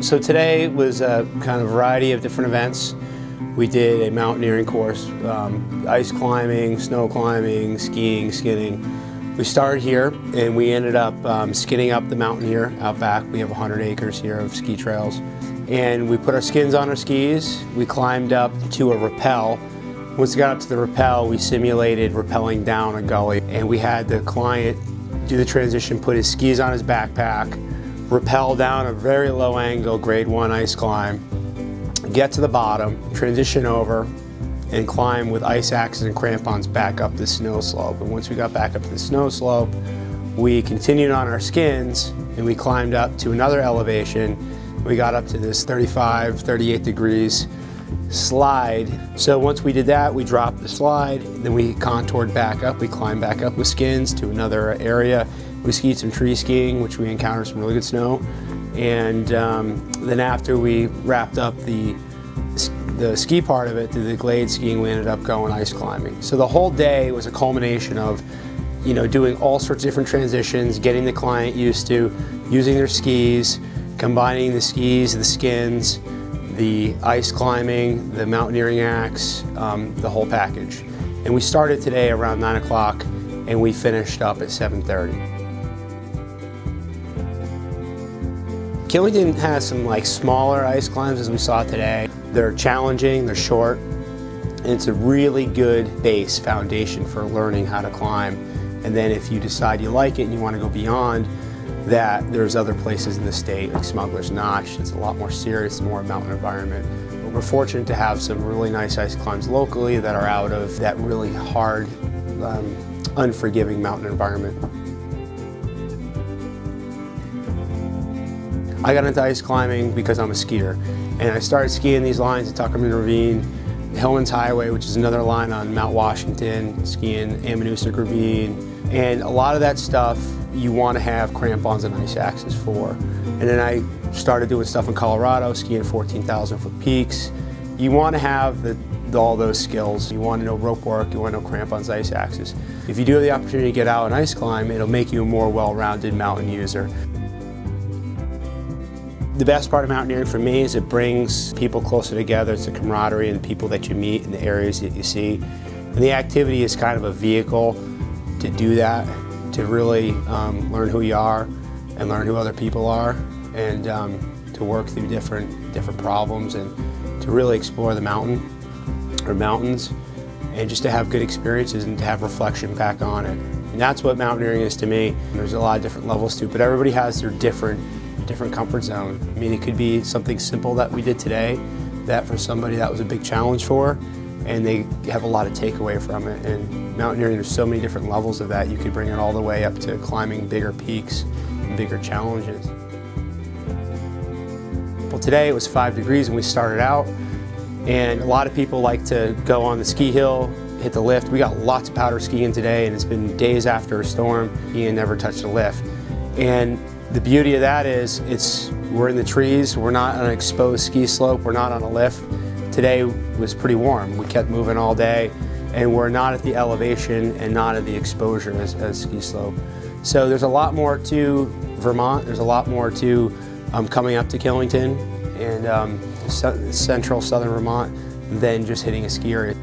So today was a kind of variety of different events. We did a mountaineering course, ice climbing, snow climbing, skiing, skinning. We started here and we ended up skinning up the mountain here out back. We have 100 acres here of ski trails. And we put our skins on our skis. We climbed up to a rappel. Once we got up to the rappel, we simulated rappelling down a gully. And we had the client do the transition, put his skis on his backpack, rappel down a very low angle grade 1 ice climb, get to the bottom, transition over, and climb with ice axes and crampons back up the snow slope. And once we got back up to the snow slope, we continued on our skins and we climbed up to another elevation. We got up to this 35, 38 degrees slide. So once we did that, we dropped the slide, then we contoured back up. We climbed back up with skins to another area. We skied some tree skiing, which we encountered some really good snow. And then after we wrapped up the ski part of it, the glade skiing, we ended up going ice climbing. So the whole day was a culmination of, doing all sorts of different transitions, getting the client used to using their skis, combining the skis, the skins, the ice climbing, the mountaineering axe, the whole package. And we started today around 9 o'clock and we finished up at 7:30. Killington has some smaller ice climbs as we saw today. They're challenging, they're short, and it's a really good base foundation for learning how to climb. And then if you decide you like it and you want to go beyond that, there's other places in the state, like Smuggler's Notch. It's a lot more serious, more mountain environment. But we're fortunate to have some really nice ice climbs locally that are out of that really hard, unforgiving mountain environment. I got into ice climbing because I'm a skier, and I started skiing these lines at Tuckerman Ravine, Hillman's Highway, which is another line on Mount Washington, skiing Ammonoosuc Ravine, and a lot of that stuff you want to have crampons and ice axes for. And then I started doing stuff in Colorado, skiing 14,000-foot peaks. You want to have all those skills. You want to know rope work, you want to know crampons, ice axes. If you do have the opportunity to get out and ice climb, it'll make you a more well-rounded mountain user. The best part of mountaineering for me is it brings people closer together. It's the camaraderie and the people that you meet and the areas that you see. And the activity is kind of a vehicle to do that, to really learn who you are and learn who other people are, and to work through different problems and to really explore the mountain or mountains, and just to have good experiences and to have reflection back on it. And that's what mountaineering is to me. There's a lot of different levels to it, but everybody has their different comfort zone. I mean, it could be something simple that we did today that for somebody that was a big challenge for, and they have a lot of takeaway from it. And mountaineering, there's so many different levels of that. You could bring it all the way up to climbing bigger peaks and bigger challenges. Well, today it was 5 degrees when we started out, and a lot of people like to go on the ski hill, hit the lift. We got lots of powder skiing today, and it's been days after a storm. Ian never touched a lift. And the beauty of that is we're in the trees, we're not on an exposed ski slope, we're not on a lift. Today was pretty warm. We kept moving all day, and we're not at the elevation and not at the exposure as ski slope. So there's a lot more to Vermont, there's a lot more to coming up to Killington and central southern Vermont than just hitting a ski area.